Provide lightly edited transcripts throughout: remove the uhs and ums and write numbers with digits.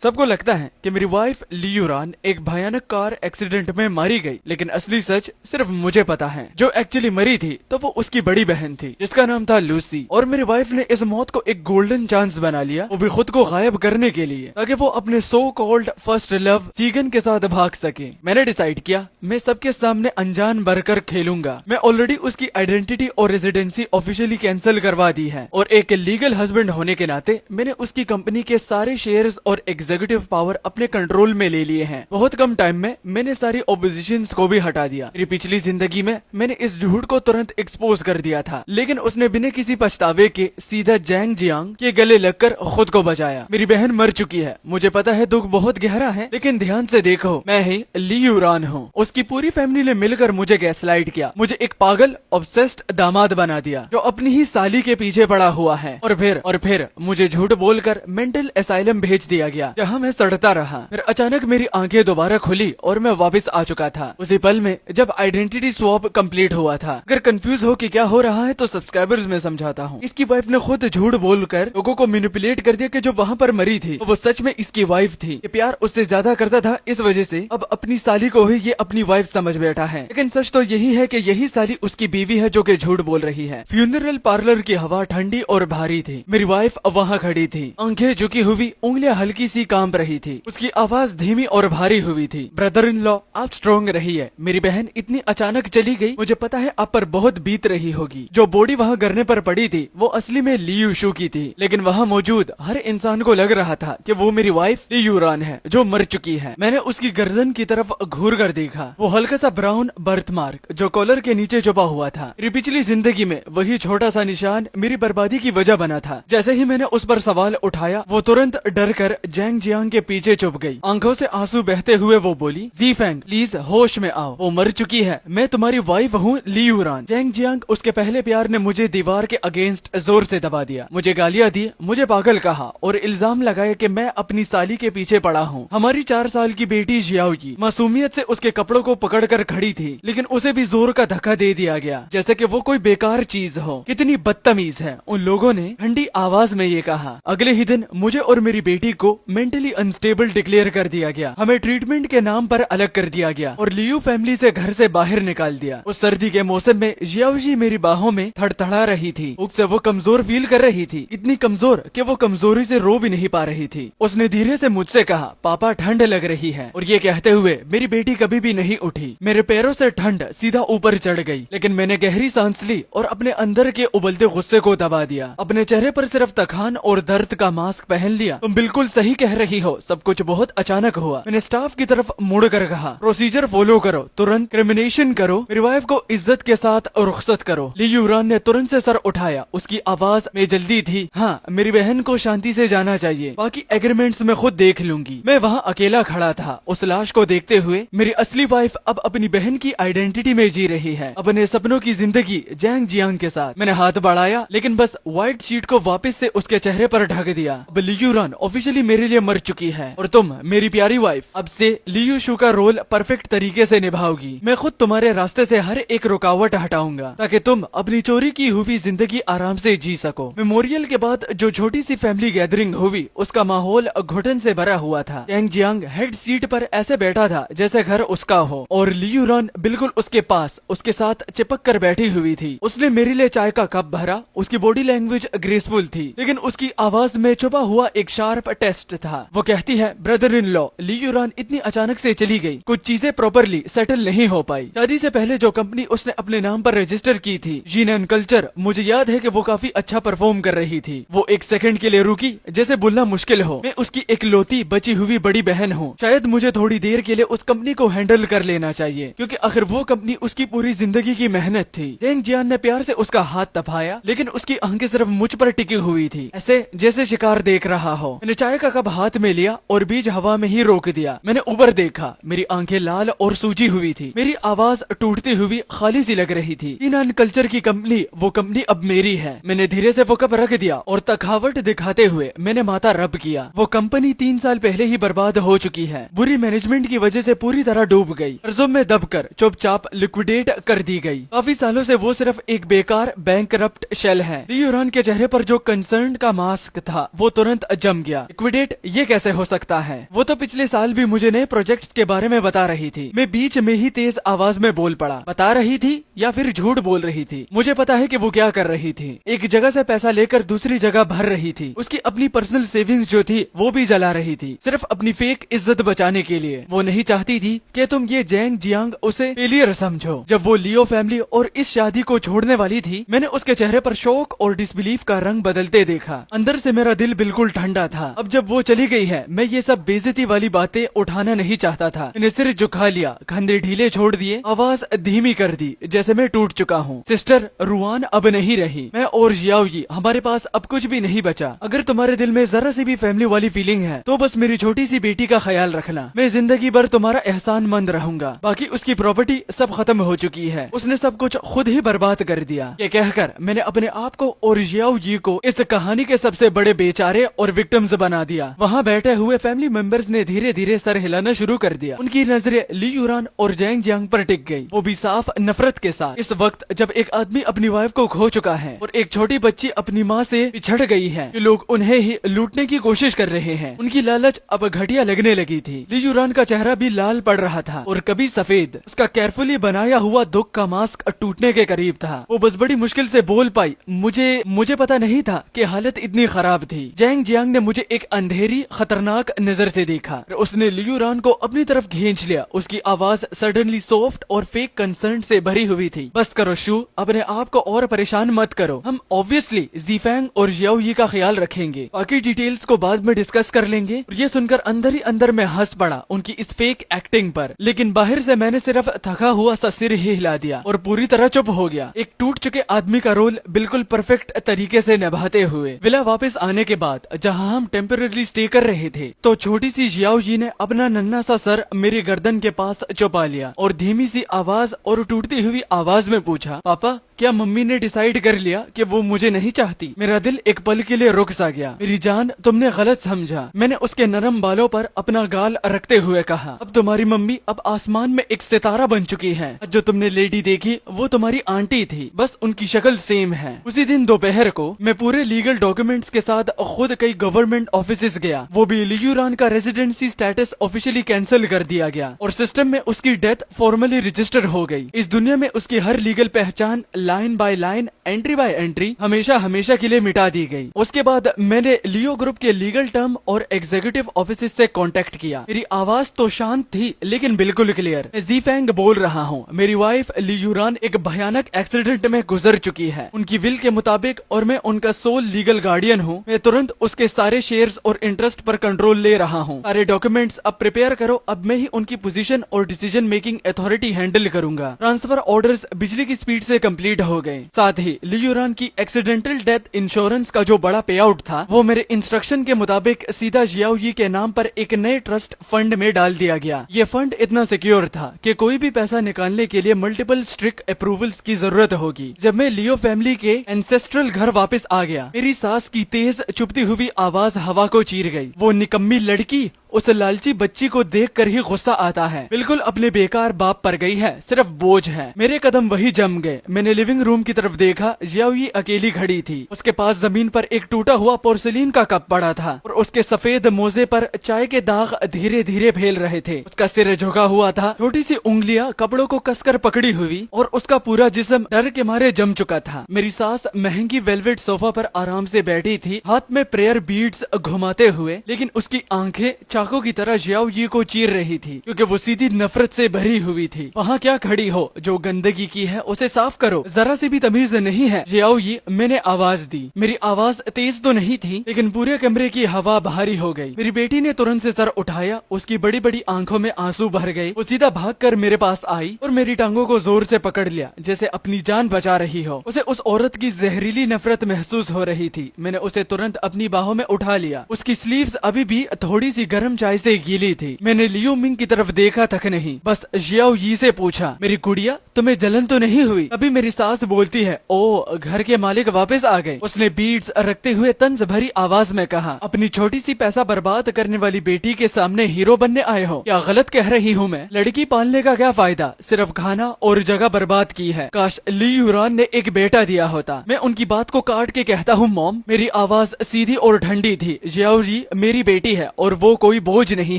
सबको लगता है कि मेरी वाइफ लियूरान एक भयानक कार एक्सीडेंट में मारी गई, लेकिन असली सच सिर्फ मुझे पता है। जो एक्चुअली मरी थी तो वो उसकी बड़ी बहन थी जिसका नाम था लूसी, और मेरी वाइफ ने इस मौत को एक गोल्डन चांस बना लिया, वो भी खुद को गायब करने के लिए, ताकि वो अपने सो कॉल्ड फर्स्ट लव सीगन के साथ भाग सके। मैंने डिसाइड किया मैं सबके सामने अनजान बनकर खेलूंगा। मैं ऑलरेडी उसकी आइडेंटिटी और रेजिडेंसी ऑफिशियली कैंसिल करवा दी है, और एक लीगल हस्बैंड होने के नाते मैंने उसकी कंपनी के सारे शेयर्स और एग्जीक्यूटिव पावर अपने कंट्रोल में ले लिए हैं। बहुत कम टाइम में मैंने सारी ऑपोजिशंस को भी हटा दिया। मेरी पिछली जिंदगी में मैंने इस झूठ को तुरंत एक्सपोज कर दिया था, लेकिन उसने बिना किसी पछतावे के सीधा जैंग जियांग के गले लगकर खुद को बचाया। मेरी बहन मर चुकी है, मुझे पता है दुख बहुत गहरा है, लेकिन ध्यान से देखो, मैं ही लियूरान हूँ। उसकी पूरी फैमिली ने मिलकर मुझे गैसलाइट किया, मुझे एक पागल ऑब्सेस्ड दामाद बना दिया जो अपनी ही साली के पीछे पड़ा हुआ है, और फिर मुझे झूठ बोलकर मेंटल असाइलम भेज दिया गया, जहाँ मैं सड़ता रहा। फिर अचानक मेरी आंखें दोबारा खुली और मैं वापस आ चुका था, उसी पल में जब आइडेंटिटी स्वैप कंप्लीट हुआ था। अगर कंफ्यूज हो कि क्या हो रहा है तो सब्सक्राइबर्स में समझाता हूँ। इसकी वाइफ ने खुद झूठ बोलकर लोगों को मैनिपुलेट कर दिया कि जो वहाँ पर मरी थी तो वो सच में इसकी वाइफ थी। ये प्यार उससे ज्यादा करता था, इस वजह से अब अपनी साली को ही ये अपनी वाइफ समझ बैठा है। लेकिन सच तो यही है कि यही साली उसकी बीवी है जो कि झूठ बोल रही है। फ्यूनरल पार्लर की हवा ठंडी और भारी थी। मेरी वाइफ वहाँ खड़ी थी, आंखें झुकी हुई, उंगलियां हल्की सी कांप रही थी। उसकी आवाज धीमी और भारी हुई थी। ब्रदर इन लॉ, आप स्ट्रॉन्ग रहिए। मेरी बहन इतनी अचानक चली गई, मुझे पता है आप पर बहुत बीत रही होगी। जो बॉडी वहाँ गिरने पर पड़ी थी वो असली में लियू शू की थी, लेकिन वहाँ मौजूद हर इंसान को लग रहा था कि वो मेरी वाइफ लियूरान है जो मर चुकी है। मैंने उसकी गर्दन की तरफ घूर कर देखा, वो हल्का सा ब्राउन बर्थ मार्क जो कॉलर के नीचे छुपा हुआ था। मेरी पिछली जिंदगी में वही छोटा सा निशान मेरी बर्बादी की वजह बना था। जैसे ही मैंने उस पर सवाल उठाया वो तुरंत डर कर जैंग जियांग के पीछे छुप गई। आंखों से आंसू बहते हुए वो बोली, ज़ीफेंग प्लीज होश में आओ, वो मर चुकी है, मैं तुम्हारी वाइफ हूँ लियूरान। जैंग जियांग उसके पहले प्यार ने मुझे दीवार के अगेंस्ट जोर से दबा दिया, मुझे गालियां दी, मुझे पागल कहा और इल्जाम लगाया कि मैं अपनी साली के पीछे पड़ा हूँ। हमारी 4 साल की बेटी जियाओगी मासूमियत से उसके कपड़ों को पकड़ कर खड़ी थी, लेकिन उसे भी जोर का धक्का दे दिया गया जैसे कि वो कोई बेकार चीज हो। कितनी बदतमीज है, उन लोगों ने ठंडी आवाज में ये कहा। अगले ही दिन मुझे और मेरी बेटी को मेंटली अनस्टेबल डिक्लेयर कर दिया गया। हमें ट्रीटमेंट के नाम पर अलग कर दिया गया और लियू फैमिली से घर से बाहर निकाल दिया। उस सर्दी के मौसम में जियाओजी मेरी बाहों में थड़थड़ा रही थी। उससे वो कमजोर फील कर रही थी, इतनी कमजोर कि वो कमजोरी से रो भी नहीं पा रही थी। उसने धीरे से मुझसे कहा, पापा ठंड लग रही है, और ये कहते हुए मेरी बेटी कभी भी नहीं उठी। मेरे पैरों से ठंड सीधा ऊपर चढ़ गई, लेकिन मैंने गहरी सांस ली और अपने अंदर के उबलते गुस्से को दबा दिया। अपने चेहरे पर सिर्फ तखान और दर्द का मास्क पहन लिया। तुम बिल्कुल सही कह रही हो, सब कुछ बहुत अचानक हुआ। मैंने स्टाफ की तरफ मुड़ कर कहा, प्रोसीजर फॉलो करो, तुरंत क्रिमिनेशन करो, मेरी वाइफ को इज्जत के साथ रुखसत करो। लियूरान ने तुरंत से सर उठाया, उसकी आवाज में जल्दी थी। हाँ, मेरी बहन को शांति से जाना चाहिए, बाकी एग्रीमेंट्स में खुद देख लूंगी। मैं वहाँ अकेला खड़ा था उस लाश को देखते हुए। मेरी असली वाइफ अब अपनी बहन की आइडेंटिटी में जी रही है, अपने सपनों की जिंदगी जैंग जियांग के साथ। मैंने हाथ बढ़ाया, लेकिन बस व्हाइट शीट को वापस से उसके चेहरे पर ढक दिया। अब लियूरान ऑफिशियली मेरे लिए मर चुकी है, और तुम मेरी प्यारी वाइफ अब से लियू शू का रोल परफेक्ट तरीके से निभाओगी। मैं खुद तुम्हारे रास्ते से हर एक रुकावट हटाऊंगा ताकि तुम अपनी चोरी की हुई जिंदगी आराम से जी सको। मेमोरियल के बाद जो छोटी सी फैमिली गैदरिंग हुई, उसका माहौल घुटन से भरा हुआ था। जैंग जियांग हेड सीट पर ऐसे बैठा था जैसे घर उसका हो, और लियूरान बिल्कुल उसके पास उसके साथ चिपक कर बैठी हुई थी। उसने मेरे लिए चाय का कप भरा। उसकी बॉडी लैंग्वेज ग्रेसफुल थी, लेकिन उसकी आवाज में छुपा हुआ एक शार्प टेस्ट था। वो कहती है, ब्रदर इन लॉ, लियूरान इतनी अचानक से चली गई, कुछ चीजें प्रॉपरली सेटल नहीं हो पाई। शादी से पहले जो कंपनी उसने अपने नाम पर रजिस्टर की थी, जीन एंड कल्चर, मुझे याद है कि वो काफी अच्छा परफॉर्म कर रही थी। वो एक सेकंड के लिए रुकी, जैसे बोलना मुश्किल हो। मैं उसकी इकलौती बची हुई बड़ी बहन हूँ, शायद मुझे थोड़ी देर के लिए उस कंपनी को हैंडल कर लेना चाहिए, क्योंकि आखिर वो कंपनी उसकी पूरी जिंदगी की मेहनत थी। जैंग जियांग ने प्यार से उसका हाथ तपाया, लेकिन उसकी आंखें सिर्फ मुझ पर टिकी हुई थी, ऐसे जैसे शिकार देख रहा हो। मैंने चाय का कप हाथ में लिया और बीच हवा में ही रोक दिया। मैंने ऊपर देखा, मेरी आंखें लाल और सूजी हुई थी, मेरी आवाज टूटती हुई खाली सी लग रही थी। जीन एंड कल्चर की कंपनी, वो कंपनी अब मेरी है। मैंने धीरे से वो कप रख दिया और तखावट दिखाते हुए मैंने माथा रब किया। वो कंपनी 3 साल पहले ही बर्बाद हो चुकी है, बुरी मैनेजमेंट की वजह से पूरी तरह डूब गई, कर्जों में दबकर चुपचाप लिक्विडेट कर दी गई। काफी सालों से वो सिर्फ एक बेकार बैंकरप्ट शेल है। लियूरान के चेहरे पर जो कंसर्न का मास्क था वो तुरंत जम गया। लिक्विडेट ये कैसे हो सकता है? वो तो पिछले साल भी मुझे नए प्रोजेक्ट्स के बारे में बता रही थी। मैं बीच में ही तेज आवाज में बोल पड़ा। बता रही थी या फिर झूठ बोल रही थी? मुझे पता है कि वो क्या कर रही थी। एक जगह से पैसा लेकर दूसरी जगह भर रही थी। उसकी अपनी पर्सनल सेविंग्स जो थी वो भी जला रही थी, सिर्फ अपनी फेक इज्जत बचाने के लिए। वो नहीं चाहती थी कि तुम ये जैंग जियांग उसे फेलियर समझो। जब वो लियो फैमिली और इस शादी को छोड़ने वाली थी, मैंने उसके चेहरे पर शौक और डिसबिलीफ का रंग बदलते देखा। अंदर से मेरा दिल बिल्कुल ठंडा था। अब जब वो चली गई है, मैं ये सब बेइज्जती वाली बातें उठाना नहीं चाहता था। मैंने सिर झुका लिया, कंधे ढीले छोड़ दिए, आवाज धीमी कर दी, जैसे मैं टूट चुका हूँ। सिस्टर, रुआन अब नहीं रही। मैं और जियाओयी, हमारे पास अब कुछ भी नहीं बचा। अगर तुम्हारे दिल में जरा सी भी फैमिली वाली फीलिंग है तो बस मेरी छोटी सी बेटी का ख्याल रखना। मैं जिंदगी भर तुम्हारा एहसानमंद रहूंगा। बाकी उसकी प्रॉपर्टी सब खत्म हो चुकी है। उसने सब कुछ खुद ही बर्बाद कर दिया। ये कहकर मैंने अपने आप को और जियाओयी को इस कहानी के सबसे बड़े बेचारे और विक्टिम्स बना दिया। वहाँ बैठे हुए फैमिली मेंबर्स ने धीरे धीरे सर हिलाना शुरू कर दिया। उनकी नजरें ली यूरान और जैंग जियांग पर टिक गई, वो भी साफ नफरत के साथ। इस वक्त जब एक आदमी अपनी वाइफ को खो चुका है और एक छोटी बच्ची अपनी माँ से पिछड़ गई है, ये लोग उन्हें ही लूटने की कोशिश कर रहे हैं। उनकी लालच अब घटिया लगने लगी थी। ली यूरान का चेहरा भी लाल पड़ रहा था और कभी सफेद। उसका केयरफुली बनाया हुआ दुख का मास्क टूटने के करीब था। वो बस बड़ी मुश्किल से बोल पाई, मुझे पता नहीं था कि हालत इतनी खराब थी। जैंग जियांग ने मुझे एक अंधेरी खतरनाक नजर से देखा। उसने ली यूरान को अपनी तरफ खींच लिया। उसकी आवाज सडनली सॉफ्ट और फेक कंसर्न से भरी हुई थी। बस करो शू, अपने आप को और परेशान मत करो। हम ऑब्वियसली ज़ीफैंग और जियाओयी का ख्याल रखेंगे। बाकी डिटेल्स को बाद में डिस्कस कर लेंगे। और ये सुनकर अंदर ही अंदर में हंस पड़ा उनकी इस फेक एक्टिंग पर। लेकिन बाहर से मैंने सिर्फ थका हुआ सा सिर ही हिला दिया और पूरी तरह चुप हो गया। एक टूट चुके आदमी का रोल बिल्कुल परफेक्ट तरीके से निभाते हुए विला वापस आने के बाद जहाँ हम टेम्पररी स्टे कर रहे थे, तो छोटी सी जियाओयी ने अपना नन्हा सा सर मेरी गर्दन के पास छुपा लिया और धीमी सी आवाज और टूटती हुई आवाज में पूछा, पापा क्या मम्मी ने डिसाइड कर लिया कि वो मुझे नहीं चाहती? मेरा दिल एक पल के लिए रुक सा गया। मेरी जान, तुमने गलत समझा। मैंने उसके नरम बालों पर अपना गाल रखते हुए कहा, अब तुम्हारी मम्मी अब आसमान में एक सितारा बन चुकी है। जो तुमने लेडी देखी वो तुम्हारी आंटी थी, बस उनकी शक्ल सेम है। उसी दिन दोपहर को मैं पूरे लीगल डॉक्यूमेंट्स के साथ खुद कई गवर्नमेंट ऑफिस गया। वो भी ली यूरान का रेजिडेंसी स्टेटस ऑफिशियली कैंसिल कर दिया गया और सिस्टम में उसकी डेथ फॉर्मली रजिस्टर हो गई। इस दुनिया में उसकी हर लीगल पहचान line by line, entry by entry हमेशा हमेशा के लिए मिटा दी गई। उसके बाद मैंने लियो ग्रुप के लीगल टर्म और एग्जीक्यूटिव ऑफिस से कांटेक्ट किया। मेरी आवाज तो शांत थी लेकिन बिल्कुल क्लियर। मैं ज़ीफैंग बोल रहा हूँ। मेरी वाइफ ली यूरान एक भयानक एक्सीडेंट में गुजर चुकी है उनकी विल के मुताबिक और मैं उनका सोल लीगल गार्डियन हूँ। मैं तुरंत उसके सारे शेयर्स और इंटरेस्ट पर कंट्रोल ले रहा हूँ। सारे डॉक्यूमेंट्स अब प्रिपेयर करो। अब मैं ही उनकी पोजीशन और डिसीजन मेकिंग अथॉरिटी हैंडल करूंगा। ट्रांसफर ऑर्डर्स बिजली की स्पीड से कंप्लीट हो गए। साथ ही ली यूरान की एक्सीडेंटल डेथ इंश्योरेंस का जो बड़ा पे आउट था वो मेरे इंस्ट्रक्शन के मुताबिक सीधा जियाओयी के नाम पर एक नए ट्रस्ट फंड में डाल दिया गया। ये फंड इतना सिक्योर था कि कोई भी पैसा निकालने के लिए मल्टीपल स्ट्रिक्ट अप्रूवल्स की जरूरत होगी। जब मैं लियो फैमिली के एंसेस्ट्रल घर वापस आ गया, मेरी सास की तेज चुभती हुई आवाज हवा को चीर गई। वो निकम्मी लड़की उस लालची बच्ची को देखकर ही गुस्सा आता है। बिल्कुल अपने बेकार बाप पर गई है, सिर्फ बोझ है। मेरे कदम वही जम गए। मैंने लिविंग रूम की तरफ देखा। जियाओयी अकेली खड़ी थी। उसके पास जमीन पर एक टूटा हुआ पोर्सिलीन का कप पड़ा था और उसके सफेद मोजे पर चाय के दाग धीरे धीरे फैल रहे थे। उसका सिर झुका हुआ था, छोटी सी उंगलियां कपड़ों को कसकर पकड़ी हुई और उसका पूरा जिस्म डर के मारे जम चुका था। मेरी सास महंगी वेलवेट सोफा पर आराम से बैठी थी, हाथ में प्रेयर बीड्स घुमाते हुए, लेकिन उसकी आंखें चाकू की तरह जियाओयी को चीर रही थी क्योंकि वो सीधी नफरत से भरी हुई थी। वहाँ क्या खड़ी हो? जो गंदगी की है उसे साफ करो। जरा सी भी तमीज नहीं है जियाओयी? मैंने आवाज दी। मेरी आवाज तेज तो नहीं थी लेकिन पूरे कमरे की हवा भारी हो गई। मेरी बेटी ने तुरंत से सर उठाया। उसकी बड़ी बड़ी आंखों में आंसू भर गए। वो सीधा भागकर मेरे पास आई और मेरी टांगों को जोर से पकड़ लिया जैसे अपनी जान बचा रही हो। उसे उस औरत की जहरीली नफरत महसूस हो रही थी। मैंने उसे तुरंत अपनी बाहों में उठा लिया। उसकी स्लीव्स अभी भी थोड़ी सी गर्म गर्म चाय से गीली थी। मैंने लियो मिंग की तरफ देखा तक नहीं, बस जियाओ यी से पूछा, मेरी गुड़िया तुम्हें जलन तो नहीं हुई? अभी मेरी सास बोलती है, ओ घर के मालिक वापस आ गए। उसने बीट्स रखते हुए तंज भरी आवाज में कहा, अपनी छोटी सी पैसा बर्बाद करने वाली बेटी के सामने हीरो बनने आए हो? क्या गलत कह रही हूँ मैं? लड़की पालने का क्या फायदा, सिर्फ खाना और जगह बर्बाद की है। काश ली यूरान ने एक बेटा दिया होता। मैं उनकी बात को काट के कहता हूँ, मॉम। मेरी आवाज सीधी और ठंडी थी। जियाओ जी मेरी बेटी है और वो कोई बोझ नहीं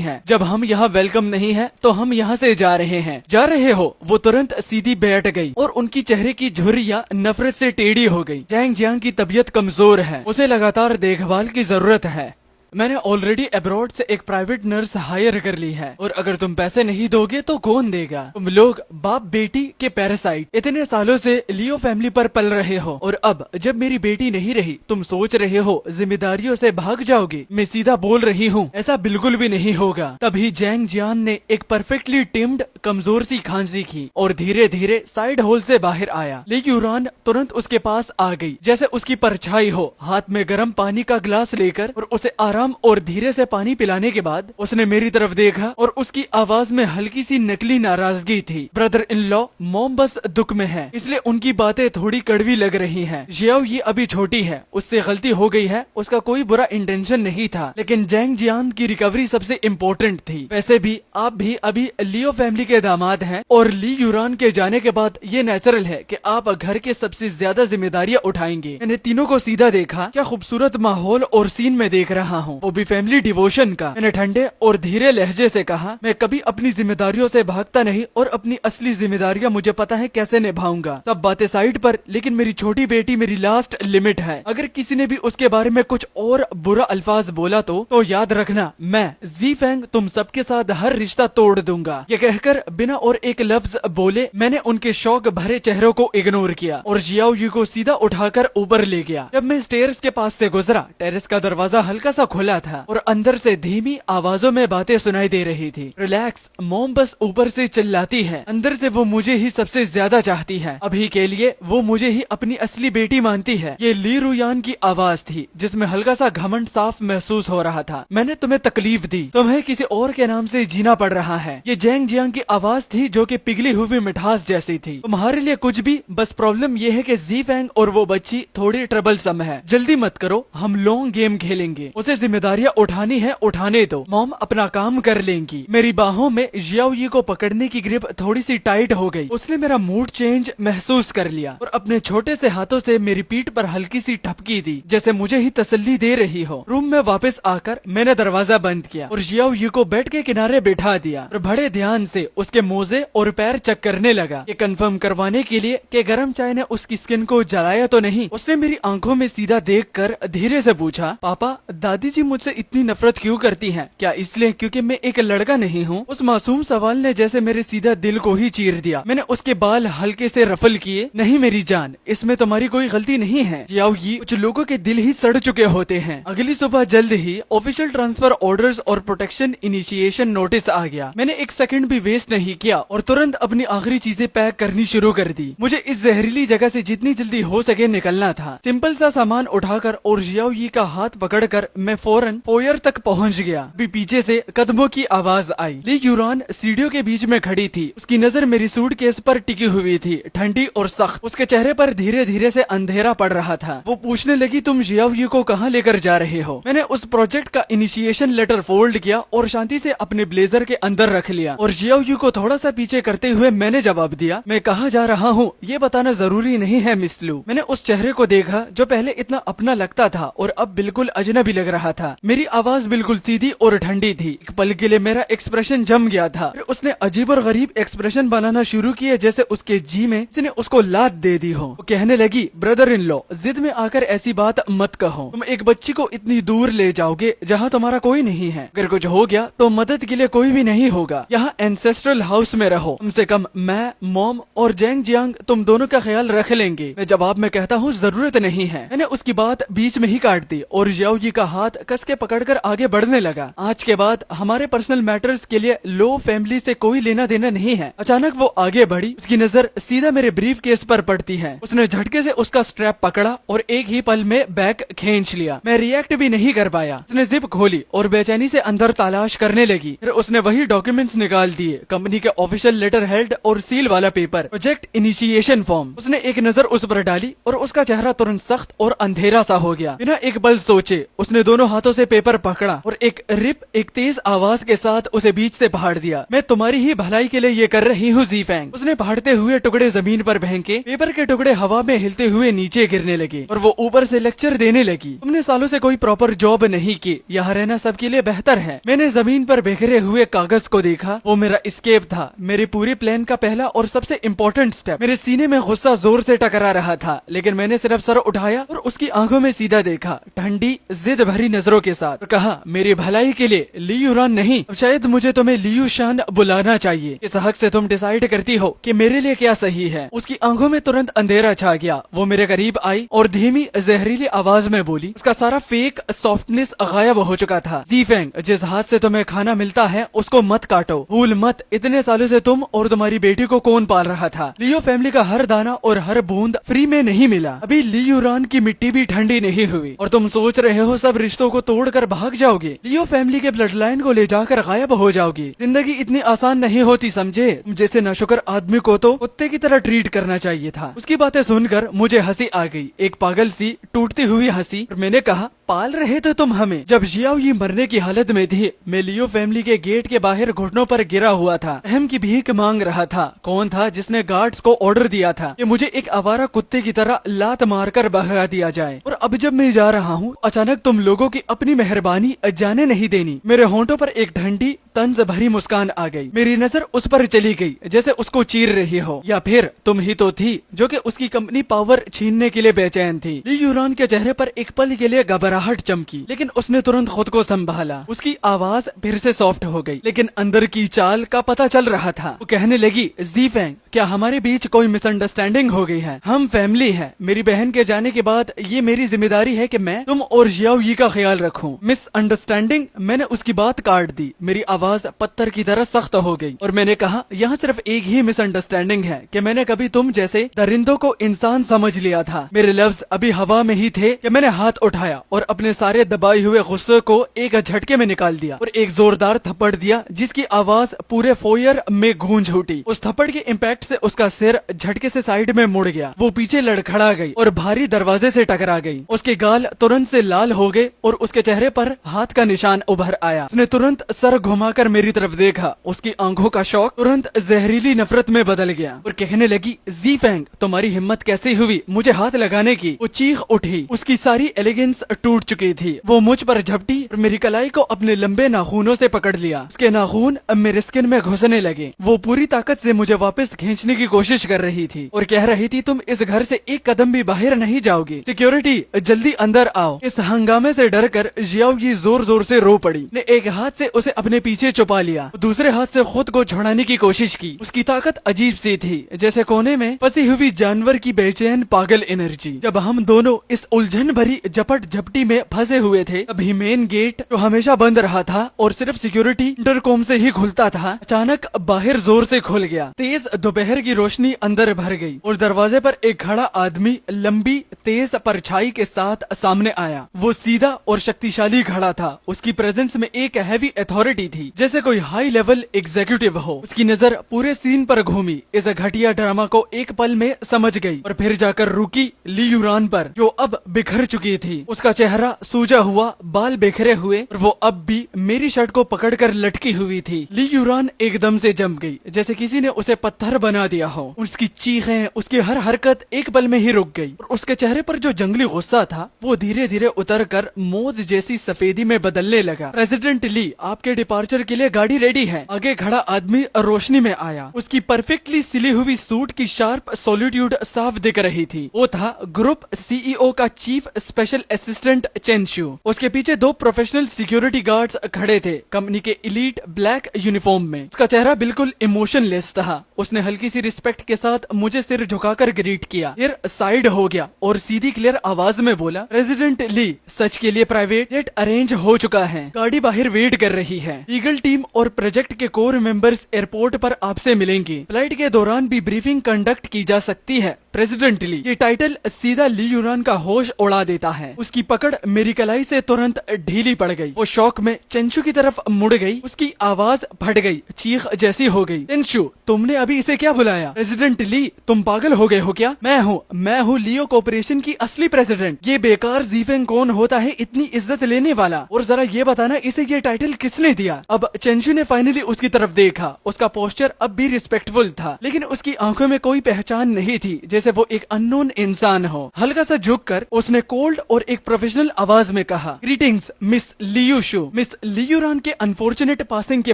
है। जब हम यहाँ वेलकम नहीं है तो हम यहाँ से जा रहे हैं। जा रहे हो? वो तुरंत सीधी बैठ गई और उनकी चेहरे की झुर्रियां नफरत से टेढ़ी हो गई। जैंग जियांग की तबीयत कमजोर है, उसे लगातार देखभाल की जरूरत है। मैंने ऑलरेडी अब्रॉड से एक प्राइवेट नर्स हायर कर ली है और अगर तुम पैसे नहीं दोगे तो कौन देगा? तुम लोग बाप बेटी के पैरासाइट इतने सालों से लियो फैमिली पर पल रहे हो और अब जब मेरी बेटी नहीं रही तुम सोच रहे हो जिम्मेदारियों से भाग जाओगे। मैं सीधा बोल रही हूँ, ऐसा बिल्कुल भी नहीं होगा। तभी जैंग जियान ने एक परफेक्टली टिम्ड कमजोर सी खांसी की और धीरे धीरे साइड होल से बाहर आया। ली यूरान तुरंत उसके पास आ गई जैसे उसकी परछाई हो। हाथ में गर्म पानी का गिलास लेकर और उसे आराम और धीरे से पानी पिलाने के बाद उसने मेरी तरफ देखा और उसकी आवाज में हल्की सी नकली नाराजगी थी। ब्रदर इन लॉ, मॉम बस दुख में है इसलिए उनकी बातें थोड़ी कड़वी लग रही हैं। जियाओ ये अभी छोटी है, उससे गलती हो गई है, उसका कोई बुरा इंटेंशन नहीं था, लेकिन जैंग जियान की रिकवरी सबसे इम्पोर्टेंट थी। वैसे भी आप भी अभी लियो फैमिली के दामाद हैं और ली यूरान के जाने के बाद ये नेचुरल है कि आप घर के सबसे ज्यादा जिम्मेदारियां उठाएंगे। मैंने तीनों को सीधा देखा। क्या खूबसूरत माहौल और सीन में देख रहा हूँ, वो भी फैमिली डिवोशन का। मैंने ठंडे और धीरे लहजे से कहा, मैं कभी अपनी जिम्मेदारियों से भागता नहीं और अपनी असली जिम्मेदारियां मुझे पता है कैसे निभाऊंगा। सब बातें साइड पर, लेकिन मेरी छोटी बेटी मेरी लास्ट लिमिट है। अगर किसी ने भी उसके बारे में कुछ और बुरा अल्फाज बोला तो याद रखना, मैं जी फैंग तुम सबके साथ हर रिश्ता तोड़ दूंगा। ये कहकर बिना और एक लफ्ज बोले मैंने उनके शौक भरे चेहरों को इग्नोर किया और जियाओ यू को सीधा उठाकर ऊपर ले गया। जब मैं स्टेयर्स के पास से गुजरा, टेरेस का दरवाजा हल्का सा खुला था और अंदर से धीमी आवाजों में बातें सुनाई दे रही थी। रिलैक्स, मॉम बस ऊपर से चिल्लाती है, अंदर से वो मुझे ही सबसे ज्यादा चाहती है। अभी के लिए वो मुझे ही अपनी असली बेटी मानती है। ये ली रुयान की आवाज थी जिसमें हल्का सा घमंड साफ महसूस हो रहा था। मैंने तुम्हें तकलीफ दी, तुम्हें किसी और के नाम से जीना पड़ रहा है। ये जैंग जियांग की आवाज थी जो कि पिघली हुई मिठास जैसी थी। तुम्हारे लिए कुछ भी, बस प्रॉब्लम ये है कि जी फैंग और वो बच्ची थोड़ी ट्रबलसम है। जल्दी मत करो, हम लॉन्ग गेम खेलेंगे। उसे जिम्मेदारियां उठानी है, उठाने दो। मॉम अपना काम कर लेंगी। मेरी बाहों में जियाओ यी को पकड़ने की ग्रिप थोड़ी सी टाइट हो गई। उसने मेरा मूड चेंज महसूस कर लिया और अपने छोटे से हाथों से मेरी पीठ पर हल्की सी ठपकी दी जैसे मुझे ही तसल्ली दे रही हो। रूम में वापस आकर मैंने दरवाजा बंद किया और जियाओ यी को बेड के किनारे बैठा दिया और बड़े ध्यान से उसके मोजे और पैर चेक करने लगा, ये कंफर्म करवाने के लिए कि गर्म चाय ने उसकी स्किन को जलाया तो नहीं। उसने मेरी आंखों में सीधा देखकर धीरे से पूछा, पापा दादी जी मुझसे इतनी नफरत क्यों करती हैं? क्या इसलिए क्योंकि मैं एक लड़का नहीं हूँ? उस मासूम सवाल ने जैसे मेरे सीधा दिल को ही चीर दिया। मैंने उसके बाल हल्के से रफल किए। नहीं मेरी जान, इसमें तुम्हारी कोई गलती नहीं है। जियाओ यी, कुछ लोगों के दिल ही सड़ चुके होते हैं। अगली सुबह जल्द ही ऑफिशियल ट्रांसफर ऑर्डर्स और प्रोटेक्शन इनिशिएशन नोटिस आ गया। मैंने एक सेकंड भी वेस्ट नहीं किया और तुरंत अपनी आखिरी चीजें पैक करनी शुरू कर दी। मुझे इस जहरीली जगह से जितनी जल्दी हो सके निकलना था। सिंपल सा सामान उठाकर और जियाओ यी का हाथ पकड़कर मैं फौरन फोयर तक पहुंच गया। भी पीछे से कदमों की आवाज आई। ली यूरान सीढ़ियों के बीच में खड़ी थी। उसकी नजर मेरी सूटकेस पर टिकी हुई थी, ठंडी और सख्त। उसके चेहरे पर धीरे धीरे से अंधेरा पड़ रहा था। वो पूछने लगी, तुम जियाओ यी को कहाँ लेकर जा रहे हो? मैंने उस प्रोजेक्ट का इनिशिएशन लेटर फोल्ड किया और शांति से अपने ब्लेजर के अंदर रख लिया और जियाओ यी को थोड़ा सा पीछे करते हुए मैंने जवाब दिया, मैं कहाँ जा रहा हूँ ये बताना जरूरी नहीं है मिस लू। मैंने उस चेहरे को देखा जो पहले इतना अपना लगता था और अब बिल्कुल अजनबी लग रहा था। मेरी आवाज बिल्कुल सीधी और ठंडी थी। एक पल के लिए मेरा एक्सप्रेशन जम गया था। फिर उसने अजीब और गरीब एक्सप्रेशन बनाना शुरू किया जैसे उसके जी में किसी ने उसको लात दे दी हो। वो कहने लगी, ब्रदर इन लॉ, जिद में आकर ऐसी बात मत कहो। तुम एक बच्ची को इतनी दूर ले जाओगे जहाँ तुम्हारा कोई नहीं है। अगर कुछ हो गया तो मदद के लिए कोई भी नहीं होगा। यहाँ एंसेस्ट्रल हाउस में रहो। कम से कम मैं, मॉम और जैंग जियांग तुम दोनों का ख्याल रख लेंगे। मैं जवाब में कहता हूँ जरूरत नहीं है। मैंने उसकी बात बीच में ही काट दी और जियाओ यी का हाथ कस के पकड़कर आगे बढ़ने लगा। आज के बाद हमारे पर्सनल मैटर्स के लिए लो फैमिली से कोई लेना देना नहीं है। अचानक वो आगे बढ़ी, उसकी नजर सीधा मेरे ब्रीफ केस पर पड़ती है। उसने झटके से उसका स्ट्रैप पकड़ा और एक ही पल में बैग खींच लिया। मैं रिएक्ट भी नहीं कर पाया। उसने जिप खोली और बेचैनी से अंदर तलाश करने लगी। फिर उसने वही डॉक्यूमेंट्स निकाल दिए, कंपनी के ऑफिशियल लेटर हेड और सील वाला पेपर, प्रोजेक्ट इनिशिएशन फॉर्म। उसने एक नजर उस पर डाली और उसका चेहरा तुरंत सख्त और अंधेरा सा हो गया। बिना एक पल सोचे उसने दोनों हाथों से पेपर पकड़ा और एक तेज आवाज के साथ उसे बीच से फाड़ दिया। मैं तुम्हारी ही भलाई के लिए ये कर रही हूँ ज़ीफैंग। उसने फाड़ते हुए टुकड़े जमीन पर फेंके, पेपर के टुकड़े हवा में हिलते हुए नीचे गिरने लगे और वो ऊपर से लेक्चर देने लगी। तुमने सालों से कोई प्रॉपर जॉब नहीं की, यहाँ रहना सबके लिए बेहतर है। मैंने जमीन पर बिखरे हुए कागज को देखा, वो मेरा एस्केप था, मेरे पूरे प्लान का पहला और सबसे इम्पोर्टेंट स्टेप। मेरे सीने में गुस्सा जोर से टकरा रहा था, लेकिन मैंने सिर्फ सर उठाया और उसकी आंखों में सीधा देखा, ठंडी जिद भरी नजरों के साथ, और कहा मेरी भलाई के लिए ली युरान नहीं, अब शायद मुझे तुम्हें लियू शान बुलाना चाहिए। इस हक से तुम डिसाइड करती हो कि मेरे लिए क्या सही है। उसकी आंखों में तुरंत अंधेरा छा गया। वो मेरे करीब आई और धीमी जहरीली आवाज में बोली। उसका सारा फेक सॉफ्टनेस गायब हो चुका था। ज़ीफैंग, जिस हाथ से तुम्हें खाना मिलता है उसको मत काटो, भूल मत, इतने सालों से तुम और तुम्हारी बेटी को कौन पाल रहा था। लियो फैमिली का हर दाना और हर बूंद फ्री में नहीं मिला। अभी ली युरान की मिट्टी भी ठंडी नहीं हुई और तुम सोच रहे हो सब रिश्तों को तोड़कर भाग जाओगे, लियो फैमिली के ब्लड लाइन को ले जाकर गायब हो जाओगे। जिंदगी इतनी आसान नहीं होती, समझे। जैसे नाशुक्र आदमी को तो कुत्ते की तरह ट्रीट करना चाहिए था। उसकी बातें सुनकर मुझे हंसी आ गई, एक पागल सी टूटती हुई हंसी। मैंने कहा, पाल रहे थे तुम हमें। जब जियाओ ये मरने की हालत में थी, मैं लियो फैमिली के गेट के बाहर घुटनों पर गिरा हुआ था, अहम की भीख मांग रहा था। कौन था जिसने गार्ड्स को ऑर्डर दिया था कि मुझे एक आवारा कुत्ते की तरह लात मारकर भगा दिया जाए। और अब जब मैं जा रहा हूँ, अचानक तुम लोगों की अपनी मेहरबानी जाने नहीं देनी। मेरे होंठों पर एक ठंडी तंज भरी मुस्कान आ गई। मेरी नजर उस पर चली गई जैसे उसको चीर रही हो, या फिर तुम ही तो थी जो कि उसकी कंपनी पावर छीनने के लिए बेचैन थी। ली युरान के चेहरे पर एक पल के लिए घबराहट चमकी, लेकिन उसने तुरंत खुद को संभाला। उसकी आवाज फिर से सॉफ्ट हो गई, लेकिन अंदर की चाल का पता चल रहा था। वो कहने लगी, ज़ीफैंग, क्या हमारे बीच कोई मिसअंडरस्टैंडिंग हो गई है? हम फैमिली है। मेरी बहन के जाने के बाद ये मेरी जिम्मेदारी है कि मैं तुम और जियाओ यी का ख्याल रखूं। मिसअंडरस्टैंडिंग? मैंने उसकी बात काट दी। मेरी आवाज पत्थर की तरह सख्त हो गई और मैंने कहा, यहाँ सिर्फ एक ही मिसअंडरस्टैंडिंग है कि मैंने कभी तुम जैसे दरिंदों को इंसान समझ लिया था। मेरे लफ्ज अभी हवा में ही थे कि मैंने हाथ उठाया और अपने सारे दबाए हुए गुस्से को एक झटके में निकाल दिया और एक जोरदार थप्पड़ दिया, जिसकी आवाज पूरे फोयर में गूंज उठी। उस थप्पड़ के इम्पैक्ट से उसका सिर झटके से साइड में मुड़ गया। वो पीछे लड़खड़ा गई और भारी दरवाजे से टकरा गई। उसके गाल तुरंत से लाल हो गए और उसके चेहरे पर हाथ का निशान उभर आया। उसने तुरंत सर घुमाकर मेरी तरफ देखा। उसकी आंखों का शौक तुरंत जहरीली नफरत में बदल गया और कहने लगी, ज़ीफैंग, तुम्हारी हिम्मत कैसे हुई मुझे हाथ लगाने की? वो चीख उठी। उसकी सारी एलिगेंस टूट चुकी थी। वो मुझ पर झपटी और मेरी कलाई को अपने लंबे नाखूनों से पकड़ लिया। उसके नाखून अब मेरे स्किन में घुसने लगे। वो पूरी ताकत से मुझे वापस खींचने की कोशिश कर रही थी और कह रही थी, तुम इस घर से एक कदम भी बाहर नहीं जाओगे। सिक्योरिटी, जल्दी अंदर आओ। इस हंगामे से डरकर जियाओ ये जोर जोर से रो पड़ी। ने एक हाथ से उसे अपने पीछे छुपा लिया, दूसरे हाथ से खुद को छुड़ाने की कोशिश की। उसकी ताकत अजीब सी थी, जैसे कोने में फंसी हुई जानवर की बेचैन पागल एनर्जी। जब हम दोनों इस उलझन भरी झपट झपटी में फंसे हुए थे, तभी मेन गेट जो हमेशा बंद रहा था और सिर्फ सिक्योरिटी इंटरकॉम से ही खुलता था, अचानक बाहर जोर से खुल गया। तेज दोपहर की रोशनी अंदर भर गई और दरवाजे पर एक खड़ा आदमी लंबी तेज परछाई के साथ सामने आया। वो सीधा और शक्तिशाली खड़ा था। उसकी प्रेजेंस में एक हैवी अथॉरिटी थी, जैसे कोई हाई लेवल एग्जीक्यूटिव हो। उसकी नजर पूरे सीन पर घूमी, इस घटिया ड्रामा को एक पल में समझ गई और फिर जाकर रुकी ली युरान पर, जो अब बिखर चुकी थी। उसका चेहरा सूजा हुआ, बाल बिखरे हुए और वो अब भी मेरी शर्ट को पकड़कर लटकी हुई थी। ली युरान एकदम से जम गई, जैसे किसी ने उसे पत्थर बना दिया हो। उसकी चीखें, उसकी हर हरकत एक पल में ही रुक गई और उसके चेहरे पर जो जंगली गुस्सा था वो धीरे धीरे उतर कर मौत जैसी सफेदी में बदलने लगा। प्रेसिडेंट ली, आपके डिपार्चर के लिए गाड़ी रेडी है। आगे खड़ा आदमी रोशनी में आया। उसकी परफेक्टली सिली हुई सूट की शार्प सॉलिट्यूड साफ दिख रही थी। वो था ग्रुप सीईओ का चीफ स्पेशल असिस्टेंट चेन शू। उसके पीछे दो प्रोफेशनल सिक्योरिटी गार्ड्स खड़े थे, कंपनी के इलीट ब्लैक यूनिफॉर्म में। उसका चेहरा बिल्कुल इमोशनलेस था। उसने हल्की सी रिस्पेक्ट के साथ मुझे सिर झुकाकर ग्रीट किया, फिर साइड हो गया और सीधी क्लियर आवाज में बोला, प्रेसिडेंट ली, सच के लिए प्राइवेट जेट अरेंज हो चुका है, गाड़ी बाहर वेट कर रही है, लीगल टीम और प्रोजेक्ट के कोर मेंबर्स एयरपोर्ट पर आपसे मिलेंगे, फ्लाइट के दौरान भी ब्रीफिंग कंडक्ट की जा सकती है। प्रेसिडेंट ली, ये टाइटल सीधा ली यूरान का होश उड़ा देता है। उसकी पकड़ मेरी कलाई से तुरंत ढीली पड़ गई। वो शौक में चंचू की तरफ मुड़ गई, उसकी आवाज फट गई, चीख जैसी हो गई। चंचू, तुमने अभी इसे क्या बुलाया? प्रेसिडेंट ली, तुम पागल हो गए हो क्या? मैं हूँ लियो कॉर्पोरेशन की असली प्रेसिडेंट। ये बेकार ज़ीफेंग कौन होता है इतनी इज्जत लेने वाला? और जरा ये बताना, इसे ये टाइटल किसने दिया? अब चंचू ने फाइनली उसकी तरफ देखा। उसका पोस्चर अब भी रिस्पेक्टफुल था, लेकिन उसकी आंखों में कोई पहचान नहीं थी, जैसे वो एक अननोन इंसान हो। हल्का सा झुककर उसने कोल्ड और एक प्रोफेशनल आवाज में कहा, ग्रीटिंग्स मिस लियू शू। मिस लियूरान के अनफॉर्चुनेट पासिंग के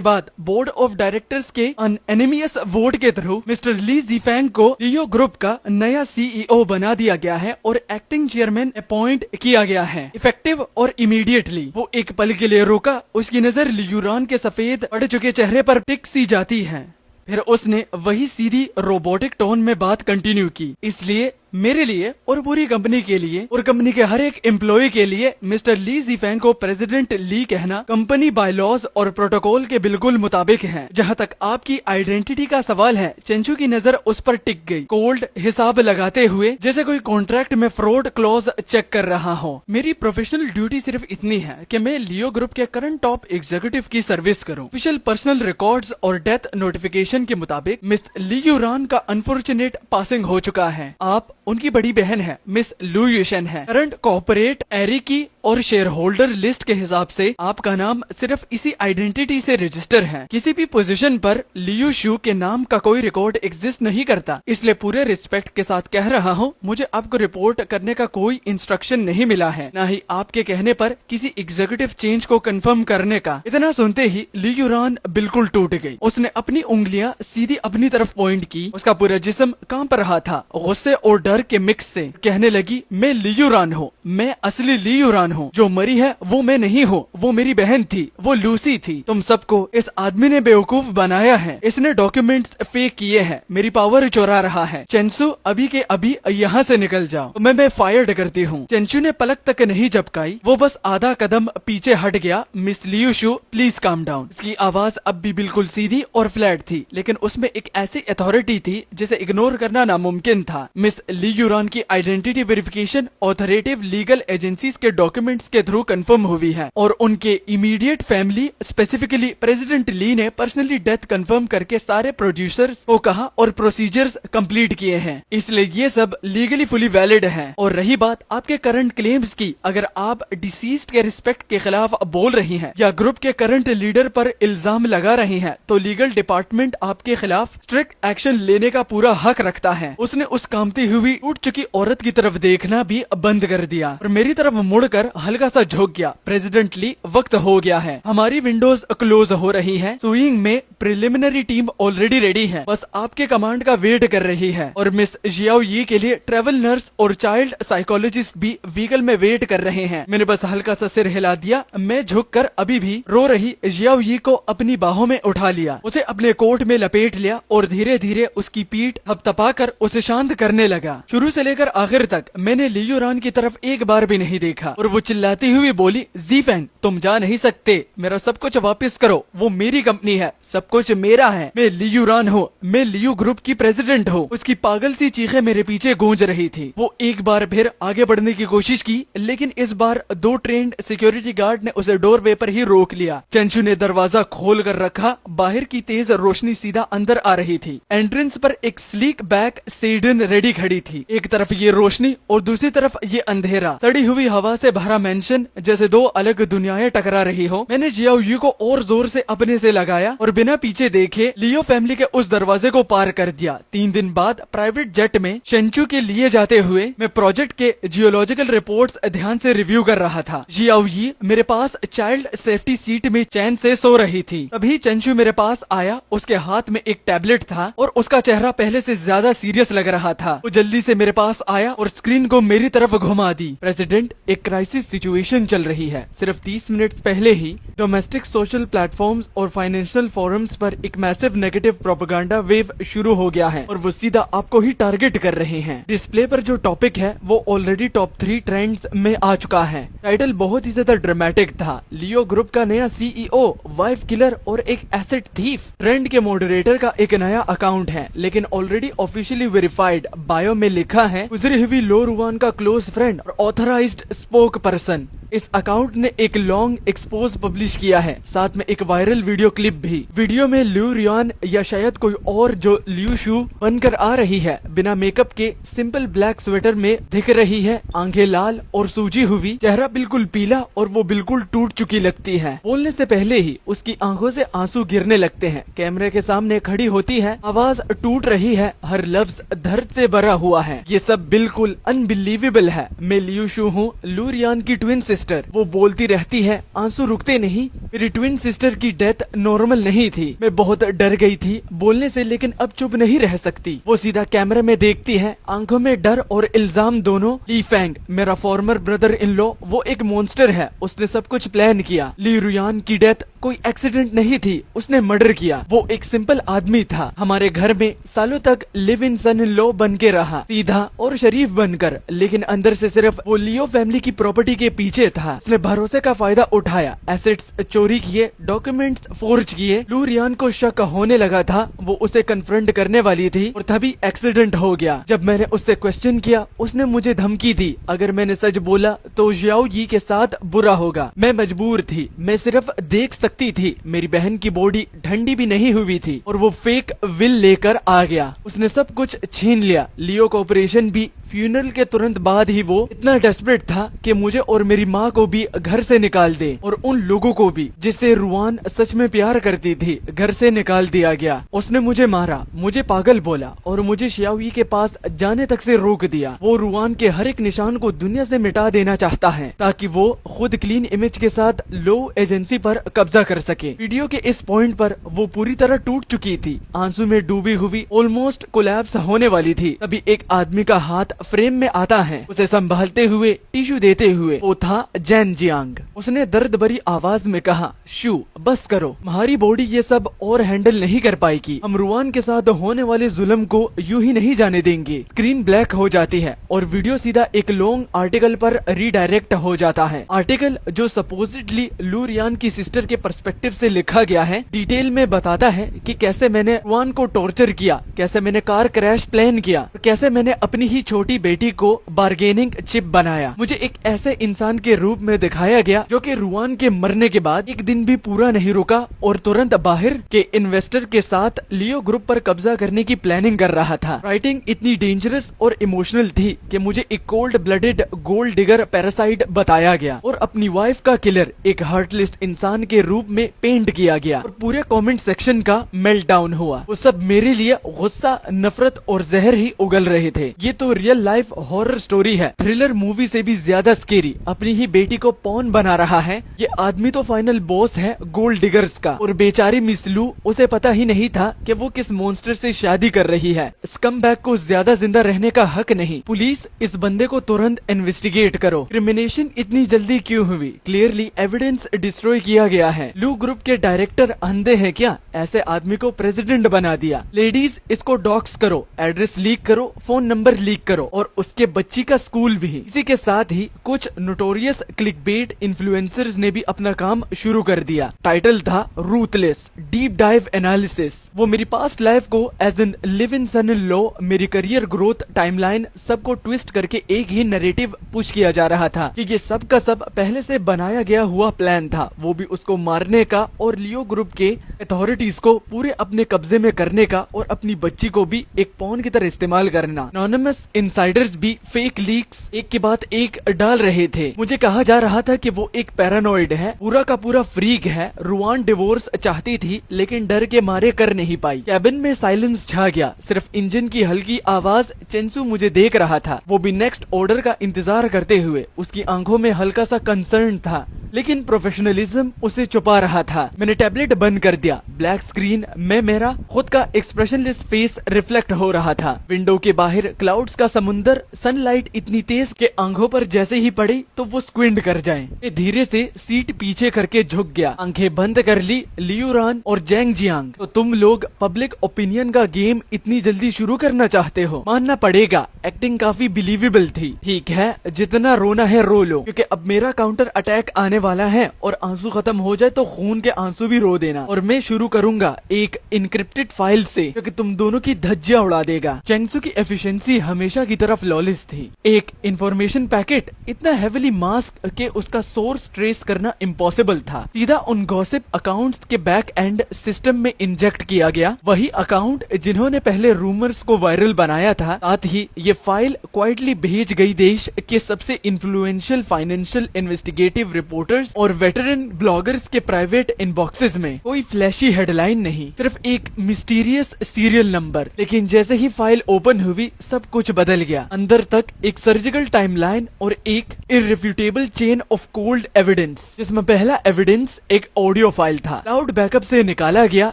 बाद बोर्ड ऑफ डायरेक्टर्स के अनएनिमियस वोट के थ्रू मिस्टर ली ज़ीफेंग को लियो ग्रुप का नया सीईओ बना दिया गया है और एक्टिंग चेयरमैन अपॉइंट किया गया है, इफेक्टिव और इमीडिएटली। वो एक पल के लिए रुका, उसकी नजर लियूरान के सफेद पड़ चुके चेहरे पर टिक सी जाती है। फिर उसने वही सीधी रोबोटिक टोन में बात कंटिन्यू की, इसलिए मेरे लिए और पूरी कंपनी के लिए और कंपनी के हर एक एम्प्लॉय के लिए मिस्टर ली ज़ीफेंग को प्रेसिडेंट ली कहना कंपनी बायलॉज और प्रोटोकॉल के बिल्कुल मुताबिक है। जहां तक आपकी आइडेंटिटी का सवाल है, चंचू की नजर उस पर टिक गई, कोल्ड हिसाब लगाते हुए, जैसे कोई कॉन्ट्रैक्ट में फ्रॉड क्लॉज चेक कर रहा हो। मेरी प्रोफेशनल ड्यूटी सिर्फ इतनी है कि मैं लियो ग्रुप के करंट टॉप एग्जीक्यूटिव की सर्विस करूं। ऑफिशियल पर्सनल रिकॉर्ड्स और डेथ नोटिफिकेशन के मुताबिक मिस लियूरान का अनफॉर्चुनेट पासिंग हो चुका है। आप उनकी बड़ी बहन है, मिस लू युशन है। करंट कॉर्पोरेट एरी की और शेयर होल्डर लिस्ट के हिसाब से आपका नाम सिर्फ इसी आइडेंटिटी से रजिस्टर है। किसी भी पोजीशन पर लियू शू के नाम का कोई रिकॉर्ड एग्जिस्ट नहीं करता। इसलिए पूरे रिस्पेक्ट के साथ कह रहा हूँ, मुझे आपको रिपोर्ट करने का कोई इंस्ट्रक्शन नहीं मिला है, न ही आपके कहने पर किसी एग्जीक्यूटिव चेंज को कंफर्म करने का। इतना सुनते ही लियूरान बिल्कुल टूट गई। उसने अपनी उंगलियां सीधी अपनी तरफ पॉइंट की, उसका पूरा जिस्म कांप रहा था गुस्से और डर के मिक्स से। कहने लगी, मैं लियूरान हूँ, मैं असली लियूरान हूँ। जो मरी है वो मैं नहीं हूँ, वो मेरी बहन थी, वो लूसी थी। तुम सबको इस आदमी ने बेवकूफ बनाया है। इसने डॉक्यूमेंट्स फेक किए हैं, मेरी पावर चुरा रहा है। चेंसू, अभी के अभी यहाँ से निकल जाओ, मैं फायर्ड करती हूँ। चेंचू ने पलक तक नहीं झपकाई, वो बस आधा कदम पीछे हट गया। Miss Liu shoe, please calm down. उसकी आवाज अब भी बिल्कुल सीधी और फ्लैट थी, लेकिन उसमें एक ऐसी अथॉरिटी थी जिसे इग्नोर करना नामुमकिन था। मिस लियूरान की identity verification authoritative legal agencies के डॉक्यूमेंट्स के थ्रू कंफर्म हुई है और उनके इमीडिएट फैमिली, स्पेसिफिकली प्रेसिडेंट ली ने पर्सनली डेथ कंफर्म करके सारे प्रोड्यूसर्स को कहा और प्रोसीजर्स कंप्लीट किए हैं। इसलिए ये सब लीगली फुली वैलिड है। और रही बात आपके करंट क्लेम्स की, अगर आप डिसीज्ड के रिस्पेक्ट के खिलाफ बोल रही हैं या ग्रुप के करंट लीडर पर इल्जाम लगा रही हैं, तो लीगल डिपार्टमेंट आपके खिलाफ स्ट्रिक्ट एक्शन लेने का पूरा हक रखता है। उसने उस कामती हुई टूट चुकी औरत की तरफ देखना भी बंद कर दिया और मेरी तरफ मुड़कर हल्का सा झुक गया। प्रेसिडेंट ली, वक्त हो गया है, हमारी विंडोज क्लोज हो रही है। सुइंग में प्रिलिमिनरी टीम ऑलरेडी रेडी है, बस आपके कमांड का वेट कर रही है। और मिस जियाओ यी के लिए ट्रेवल नर्स और चाइल्ड साइकोलॉजिस्ट भी व्हीकल में वेट कर रहे हैं। मैंने बस हल्का सा सिर हिला दिया। मैं झुककर अभी भी रो रही जियाओ यी को अपनी बाहों में उठा लिया, उसे अपने कोट में लपेट लिया और धीरे धीरे उसकी पीठ थपथपाकर उसे शांत करने लगा। शुरू से लेकर आखिर तक मैंने लियूरान की तरफ एक बार भी नहीं देखा और वो चिल्लाती हुई बोली, ज़ीफेंग, तुम जा नहीं सकते, मेरा सब कुछ वापस करो। वो मेरी कंपनी है, सब कुछ मेरा है। मैं लियूरान हूँ, मैं लियू ग्रुप की प्रेसिडेंट हूँ। उसकी पागल सी चीखें मेरे पीछे गूंज रही थी। वो एक बार फिर आगे बढ़ने की कोशिश की, लेकिन इस बार 2 ट्रेन्ड सिक्योरिटी गार्ड ने उसे डोरवे पर ही रोक लिया। चंचू ने दरवाजा खोल कर रखा, बाहर की तेज रोशनी सीधा अंदर आ रही थी। एंट्रेंस पर एक स्लीक बैक सेडन रेडी खड़ी थी। एक तरफ ये रोशनी और दूसरी तरफ ये अंधेरा, सड़ी हुई हवा से भरा मेंशन, जैसे 2 अलग दुनियाएं टकरा रही हो। मैंने जियाओ यू को और जोर से अपने से लगाया और बिना पीछे देखे लियो फैमिली के उस दरवाजे को पार कर दिया। 3 दिन बाद प्राइवेट जेट में चेंचू के लिए जाते हुए मैं प्रोजेक्ट के जियोलॉजिकल रिपोर्ट्स ध्यान से रिव्यू कर रहा था। जियाओ यी मेरे पास चाइल्ड सेफ्टी सीट में चैन से सो रही थी। तभी चेंचू मेरे पास आया, उसके हाथ में एक टैबलेट था और उसका चेहरा पहले से ज्यादा सीरियस लग रहा था। वो जल्दी जल्दी से मेरे पास आया और स्क्रीन को मेरी तरफ घुमा दी। प्रेसिडेंट, एक क्राइसिस सिचुएशन चल रही है। सिर्फ 30 मिनट्स पहले ही डोमेस्टिक सोशल प्लेटफॉर्म्स और फाइनेंशियल फोरम्स पर एक मैसिव नेगेटिव प्रोपेगेंडा वेव शुरू हो गया है और वो सीधा आपको ही टारगेट कर रहे हैं। डिस्प्ले पर जो टॉपिक है वो ऑलरेडी टॉप 3 ट्रेंड्स में आ चुका है। टाइटल बहुत ही ज्यादा ड्रामेटिक था। लियो ग्रुप का नया सीईओ, वाइफ किलर और एक एसेट थीफ। ट्रेंड के मॉडरेटर का एक नया अकाउंट है, लेकिन ऑलरेडी ऑफिशियली वेरीफाइड। बायो में लिखा है गुजरी हुई लो रुआन का क्लोज फ्रेंड और ऑथराइज्ड स्पोक पर्सन। इस अकाउंट ने एक लॉन्ग एक्सपोज पब्लिश किया है, साथ में एक वायरल वीडियो क्लिप भी। वीडियो में लू रियान या शायद कोई और जो लियू शू बनकर आ रही है, बिना मेकअप के सिंपल ब्लैक स्वेटर में दिख रही है। आंखें लाल और सूजी हुई, चेहरा बिल्कुल पीला और वो बिल्कुल टूट चुकी लगती है। बोलने से पहले ही उसकी आंखों से आंसू गिरने लगते हैं। कैमरे के सामने खड़ी होती है, आवाज टूट रही है, हर लफ्ज दर्द से भरा हुआ है। ये सब बिल्कुल अनबिलीवेबल है। मैं लियू शू हूँ, लू रियान की ट्विन सिस्टर। वो बोलती रहती है, आंसू रुकते नहीं। मेरी ट्विन सिस्टर की डेथ नॉर्मल नहीं थी। मैं बहुत डर गई थी बोलने से, लेकिन अब चुप नहीं रह सकती। वो सीधा कैमरे में देखती है, आंखों में डर और इल्जाम दोनों। ली फैंग, मेरा फॉर्मर ब्रदर इन लॉ, वो एक मॉन्स्टर है। उसने सब कुछ प्लान किया। ली रुयान की डेथ कोई एक्सीडेंट नहीं थी, उसने मर्डर किया। वो एक सिंपल आदमी था, हमारे घर में सालों तक live in son in law बन के रहा, सीधा और शरीफ बनकर, लेकिन अंदर से सिर्फ वो लियो फैमिली की प्रॉपर्टी के पीछे था। उसने भरोसे का फायदा उठाया, एसेट्स चोरी किए, डॉक्यूमेंट्स फोर्ज किए। लू रियान को शक होने लगा था, वो उसे कन्फ्रंट करने वाली थी और तभी एक्सीडेंट हो गया। जब मैंने उससे क्वेश्चन किया, उसने मुझे धमकी दी, अगर मैंने सच बोला तो जियाओ जी के साथ बुरा होगा। मैं मजबूर थी, मैं सिर्फ देख सकती थी। मेरी बहन की बॉडी ठंडी भी नहीं हुई थी और वो फेक विल लेकर आ गया। उसने सब कुछ छीन लिया। लियो का ऑपरेशन भी, फ्यूनरल के तुरंत बाद ही वो इतना डेस्परेट था कि मुझे और मेरी माँ को भी घर से निकाल दे, और उन लोगों को भी जिससे रुआन सच में प्यार करती थी, घर से निकाल दिया गया। उसने मुझे मारा, मुझे पागल बोला और मुझे शियावी के पास जाने तक से रोक दिया। वो रुआन के हर एक निशान को दुनिया से मिटा देना चाहता है ताकि वो खुद क्लीन इमेज के साथ लो एजेंसी पर कब्जा कर सके। वीडियो के इस पॉइंट पर वो पूरी तरह टूट चुकी थी, आंसू में डूबी हुई, ऑलमोस्ट कोलैप्स होने वाली थी। तभी एक आदमी का हाथ फ्रेम में आता है, उसे संभालते हुए, टिश्यू देते हुए। वो था जैन जियांग। उसने दर्द भरी आवाज में कहा, शू बस करो, हमारी बॉडी ये सब और हैंडल नहीं कर पाएगी। हम रुआन के साथ होने वाले जुल्म को यूं ही नहीं जाने देंगे। स्क्रीन ब्लैक हो जाती है और वीडियो सीधा एक लॉन्ग आर्टिकल पर रीडायरेक्ट हो जाता है। आर्टिकल जो सपोजिटली लू रियान की सिस्टर के पर्सपेक्टिव से लिखा गया है, डिटेल में बताता है कि कैसे मैंने रुआन को टॉर्चर किया, कैसे मैंने कार क्रैश प्लान किया, कैसे मैंने अपनी ही छोटी बेटी को बार्गेनिंग चिप बनाया। मुझे एक ऐसे इंसान के रूप में दिखाया गया जो कि रुआन के मरने के बाद एक दिन भी पूरा नहीं रुका और तुरंत बाहर के इन्वेस्टर के साथ लियो ग्रुप पर कब्जा करने की प्लानिंग कर रहा था। राइटिंग इतनी डेंजरस और इमोशनल थी कि मुझे एक cold blooded gold digger parasite बताया गया और अपनी वाइफ का किलर एक हार्टलेस इंसान के रूप में पेंट किया गया और पूरे कमेंट सेक्शन का मेल्ट डाउन हुआ। वो सब मेरे लिए गुस्सा, नफरत और जहर ही उगल रहे थे। ये तो रियल लाइफ हॉरर स्टोरी है, थ्रिलर मूवी से भी ज्यादा स्केरी। अपनी ही बेटी को पॉन बना रहा है। ये आदमी तो फाइनल बॉस है गोल्ड डिगर्स का, और बेचारी मिस लू, उसे पता ही नहीं था कि वो किस मॉन्स्टर से शादी कर रही है। स्कमबैग को ज्यादा जिंदा रहने का हक नहीं। पुलिस, इस बंदे को तुरंत इन्वेस्टिगेट करो। क्रिमिनेशन इतनी जल्दी क्यों हुई? क्लियरली एविडेंस डिस्ट्रॉय किया गया है। लू ग्रुप के डायरेक्टर अंधे हैं क्या? ऐसे आदमी को प्रेसिडेंट बना दिया। लेडीज, इसको डॉक्स करो, एड्रेस लीक करो, फोन नंबर लीक करो और उसके बच्ची का स्कूल भी। इसी के साथ ही कुछ नोटोरियस क्लिकबेट इन्फ्लुएंसर्स ने भी अपना काम शुरू कर दिया। टाइटल था रूथलेस डीप डाइव एनालिसिस। वो मेरी पास्ट लाइफ को as an live in son in law, मेरी करियर ग्रोथ टाइमलाइन, सबको ट्विस्ट करके एक ही नैरेटिव पुश किया जा रहा था कि ये सब का सब पहले से बनाया गया हुआ प्लान था, वो भी उसको मारने का और लियो ग्रुप के अथॉरिटीज को पूरे अपने कब्जे में करने का और अपनी बच्ची को भी एक पॉन की तरह इस्तेमाल करना। एनोनिमस इनसाइडर्स भी फेक लीक्स एक के बाद एक डाल रहे थे। मुझे कहा जा रहा था कि वो एक पैरानॉइड है, पूरा का पूरा फ्रीक है। रुआन डिवोर्स चाहती थी लेकिन डर के मारे कर नहीं पाई। कैबिन में साइलेंस छा गया, सिर्फ इंजन की हल्की आवाज। चेंसू मुझे देख रहा था, वो भी नेक्स्ट ऑर्डर का इंतजार करते हुए। उसकी आंखों में हल्का सा कंसर्न था। लेकिन प्रोफेशनलिज्म उसे छुपा रहा था। मैंने टैबलेट बंद कर दिया। ब्लैक स्क्रीन में मेरा खुद का एक्सप्रेशनलेस फेस रिफ्लेक्ट हो रहा था। विंडो के बाहर क्लाउड्स का समुंदर, सनलाइट इतनी तेज के आंखों पर जैसे ही पड़ी तो वो स्क्विंट कर जाए। मैं धीरे से सीट पीछे करके झुक गया, आंखें बंद कर ली। लियूरान और जैंग जियांग, तो तुम लोग पब्लिक ओपिनियन का गेम इतनी जल्दी शुरू करना चाहते हो? मानना पड़ेगा, एक्टिंग काफी बिलीवेबल थी। ठीक है, जितना रोना है रो लो, क्योंकि अब मेरा काउंटर अटैक आने वाला है और आंसू खत्म हो जाए तो खून के आंसू भी रो देना। और मैं शुरू करूंगा एक इनक्रिप्टेड फाइल से, क्योंकि तुम दोनों की धज्जियां उड़ा देगा। चेंगसू की एफिशिएंसी हमेशा की तरफ लॉलेस थी। एक इंफॉर्मेशन पैकेट इतना हेविली मास्क के उसका सोर्स ट्रेस करना इम्पॉसिबल था। सीधा उन गॉसिप अकाउंट्स के बैक एंड सिस्टम में इंजेक्ट किया गया। वही अकाउंट जिन्होंने पहले रूमर्स को वायरल बनाया था। साथ ही ये फाइल क्वाइटली भेज गई देश के सबसे इन्फ्लुएंशियल फाइनेंशियल इन्वेस्टिगेटिव रिपोर्टर्स और वेटरन ब्लॉगर्स के प्राइवेट इनबॉक्सेस में। कोई फ्लैशी हेडलाइन नहीं, सिर्फ एक मिस्टीरियस सीरियल नंबर। लेकिन जैसे ही फाइल ओपन हुई सब कुछ बदल गया। अंदर तक एक सर्जिकल टाइमलाइन और एक इररिफ्यूटेबल चेन ऑफ कोल्ड एविडेंस, जिसमें पहला एविडेंस एक ऑडियो फाइल था। क्लाउड बैकअप से निकाला गया